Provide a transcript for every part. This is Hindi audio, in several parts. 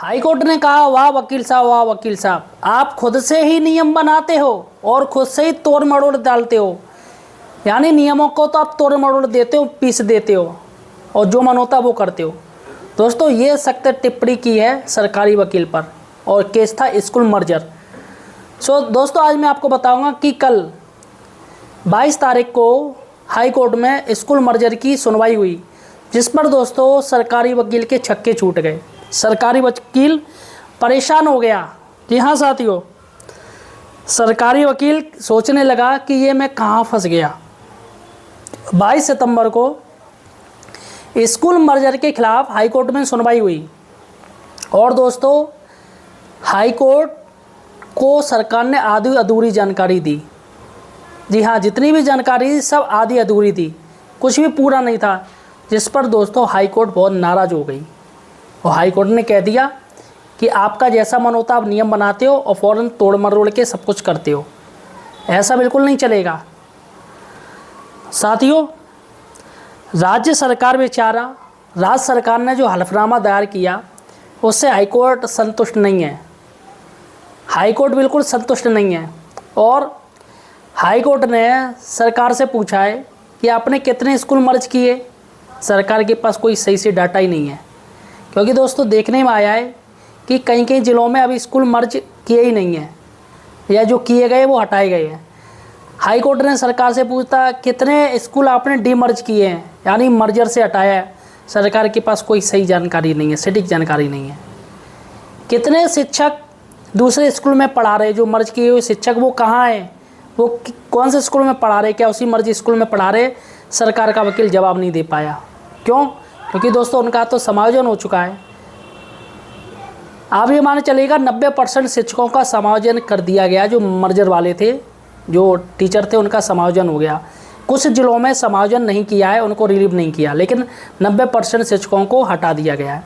हाई कोर्ट ने कहा, वाह वकील साहब, वाह वकील साहब, आप खुद से ही नियम बनाते हो और खुद से ही तोड़ मरोड़ डालते हो। यानी नियमों को तो आप तोड़ मरोड़ देते हो, पीस देते हो और जो मन होता है वो करते हो। दोस्तों, ये सख्त टिप्पणी की है सरकारी वकील पर और केस था स्कूल मर्जर। दोस्तों, आज मैं आपको बताऊंगा कि कल 22 तारीख को हाई कोर्ट में स्कूल मर्जर की सुनवाई हुई, जिस पर दोस्तों सरकारी वकील के छक्के छूट गए। सरकारी वकील परेशान हो गया। जी हाँ साथियों, सरकारी वकील सोचने लगा कि ये मैं कहाँ फंस गया। 22 सितंबर को स्कूल मर्जर के खिलाफ हाई कोर्ट में सुनवाई हुई और दोस्तों हाई कोर्ट को सरकार ने आधी अधूरी जानकारी दी। जी हाँ, जितनी भी जानकारी सब आधी अधूरी थी, कुछ भी पूरा नहीं था, जिस पर दोस्तों हाई कोर्ट बहुत नाराज़ हो गई और हाई कोर्ट ने कह दिया कि आपका जैसा मन होता आप नियम बनाते हो और फ़ौरन तोड़ मरोड़ के सब कुछ करते हो। ऐसा बिल्कुल नहीं चलेगा। साथियों, राज्य सरकार बेचारा, राज्य सरकार ने जो हलफनामा दायर किया उससे हाई कोर्ट संतुष्ट नहीं है। हाई कोर्ट बिल्कुल संतुष्ट नहीं है और हाई कोर्ट ने सरकार से पूछा है कि आपने कितने स्कूल मर्ज किए। सरकार के पास कोई सही से डाटा ही नहीं है, क्योंकि दोस्तों देखने में आया है कि कई कई ज़िलों में अभी स्कूल मर्ज किए ही नहीं हैं या जो किए गए वो हटाए गए हैं। हाई कोर्ट ने सरकार से पूछा कितने स्कूल आपने डीमर्ज किए हैं, यानी मर्जर से हटाया है। सरकार के पास कोई सही जानकारी नहीं है, सटीक जानकारी नहीं है। कितने शिक्षक दूसरे स्कूल में पढ़ा रहे, जो मर्ज किए हुए शिक्षक वो कहाँ हैं, वो कौन से स्कूल में पढ़ा रहे, क्या उसी मर्ज स्कूल में पढ़ा रहे। सरकार का वकील जवाब नहीं दे पाया। क्यों? क्योंकि दोस्तों उनका तो समायोजन हो चुका है। आप ये मान चलिएगा 90% शिक्षकों का समायोजन कर दिया गया। जो मर्जर वाले थे, जो टीचर थे, उनका समायोजन हो गया। कुछ ज़िलों में समायोजन नहीं किया है, उनको रिलीव नहीं किया, लेकिन 90% शिक्षकों को हटा दिया गया है,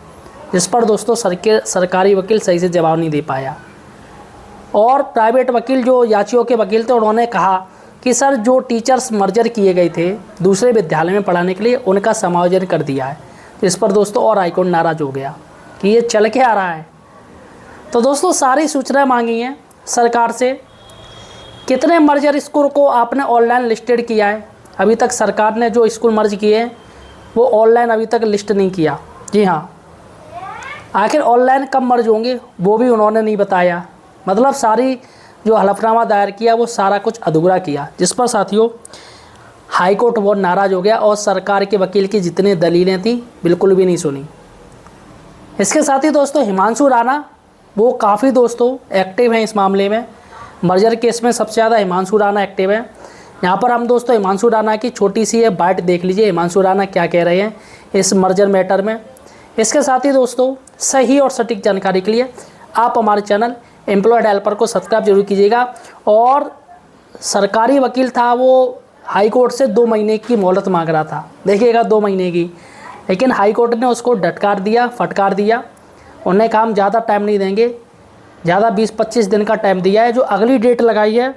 जिस पर दोस्तों सरकारी वकील सही से जवाब नहीं दे पाया। और प्राइवेट वकील, जो याचियों के वकील थे, उन्होंने कहा कि सर जो टीचर्स मर्जर किए गए थे दूसरे विद्यालय में पढ़ाने के लिए, उनका समायोजन कर दिया है। इस पर दोस्तों और हाई कोर्ट नाराज़ हो गया कि ये चल के आ रहा है। तो दोस्तों सारी सूचनाएं मांगी हैं सरकार से। कितने मर्जर स्कूल को आपने ऑनलाइन लिस्टेड किया है? अभी तक सरकार ने जो स्कूल मर्ज किए हैं वो ऑनलाइन अभी तक लिस्ट नहीं किया। जी हाँ, आखिर ऑनलाइन कब मर्ज होंगे वो भी उन्होंने नहीं बताया। मतलब सारी जो हलफनामा दायर किया वो सारा कुछ अधूरा किया, जिस पर साथियों हाई कोर्ट बहुत नाराज़ हो गया और सरकार के वकील की जितनी दलीलें थी बिल्कुल भी नहीं सुनी। इसके साथ ही दोस्तों हिमांशु राणा वो काफ़ी दोस्तों एक्टिव हैं इस मामले में। मर्जर केस में सबसे ज़्यादा हिमांशु राणा एक्टिव है। यहाँ पर हम दोस्तों हिमांशु राणा की छोटी सी ये बाइट देख लीजिए, हिमांशु राणा क्या कह रहे हैं इस मर्जर मैटर में। इसके साथ ही दोस्तों सही और सटीक जानकारी के लिए आप हमारे चैनल एम्प्लॉयड हेल्पर को सब्सक्राइब जरूर कीजिएगा। और सरकारी वकील था वो हाई कोर्ट से 2 महीने की मोहलत मांग रहा था, देखिएगा 2 महीने की, लेकिन हाई कोर्ट ने उसको डटकार दिया, फटकार दिया। उन्होंने कहा हम ज़्यादा टाइम नहीं देंगे, ज़्यादा 20-25 दिन का टाइम दिया है। जो अगली डेट लगाई है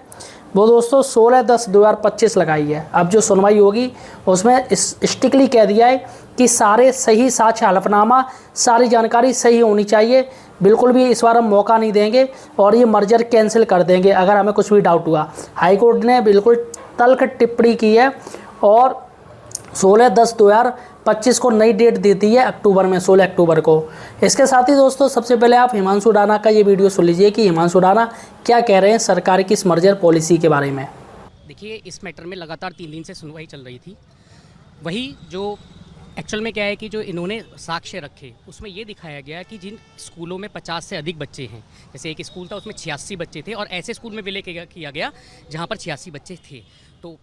वो दोस्तों 16/10/2025 लगाई है। अब जो सुनवाई होगी उसमें स्ट्रिक्टली कह दिया है कि सारे सही साक्ष्य, हलफनामा, सारी जानकारी सही होनी चाहिए। बिल्कुल भी इस बार हम मौका नहीं देंगे और ये मर्जर कैंसिल कर देंगे अगर हमें कुछ भी डाउट हुआ। हाई कोर्ट ने बिल्कुल तल्ख टिप्पणी की है और 16/10/2025 को नई डेट दी थी है अक्टूबर में, 16 अक्टूबर को। इसके साथ ही दोस्तों सबसे पहले आप हिमांशु राणा का ये वीडियो सुन लीजिए कि हिमांशु राणा क्या कह रहे हैं सरकार की इस मर्जर पॉलिसी के बारे में। देखिए, इस मैटर में लगातार 3 दिन से सुनवाई चल रही थी। वही जो एक्चुअल में क्या है कि जो इन्होंने साक्ष्य रखे उसमें ये दिखाया गया कि जिन स्कूलों में 50 से अधिक बच्चे हैं, जैसे एक स्कूल था उसमें 86 बच्चे थे और ऐसे स्कूल में विलय किया गया जहाँ पर 86 बच्चे थे। तो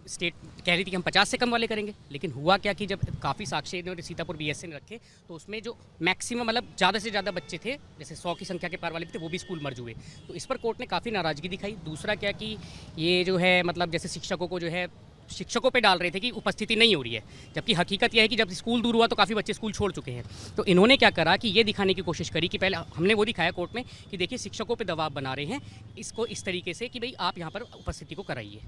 स्टेट कह रही थी कि हम 50 से कम वाले करेंगे, लेकिन हुआ क्या कि जब काफ़ी साक्ष्य इन्होंने सीतापुर BSC ने रखे तो उसमें जो मैक्सिमम मतलब ज़्यादा से ज़्यादा बच्चे थे, जैसे 100 की संख्या के पार वाले भी थे, वो भी स्कूल मर्ज हुए। तो इस पर कोर्ट ने काफ़ी नाराज़गी दिखाई। दूसरा क्या कि ये जो है मतलब जैसे शिक्षकों को जो है शिक्षकों पे डाल रहे थे कि उपस्थिति नहीं हो रही है, जबकि हकीकत यह है कि जब स्कूल दूर हुआ तो काफ़ी बच्चे स्कूल छोड़ चुके हैं। तो इन्होंने क्या करा कि ये दिखाने की कोशिश करी कि पहले हमने वो दिखाया कोर्ट में कि देखिए शिक्षकों पे दबाव बना रहे हैं इसको इस तरीके से कि भाई आप यहाँ पर उपस्थिति को कराइए।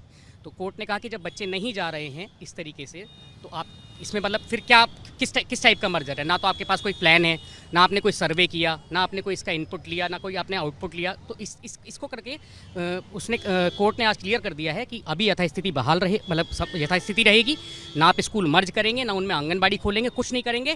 तो कोर्ट ने कहा कि जब बच्चे नहीं जा रहे हैं इस तरीके से तो आप इसमें मतलब फिर क्या किस टाइप का मर्जर है? ना तो आपके पास कोई प्लान है, ना आपने कोई सर्वे किया, ना आपने कोई इसका इनपुट लिया, ना कोई आपने आउटपुट लिया। तो इसको करके उसने कोर्ट ने आज क्लियर कर दिया है कि अभी यथास्थिति बहाल रहे, मतलब सब यथास्थिति रहेगी। ना आप स्कूल मर्ज करेंगे, ना उनमें आंगनबाड़ी खोलेंगे, कुछ नहीं करेंगे।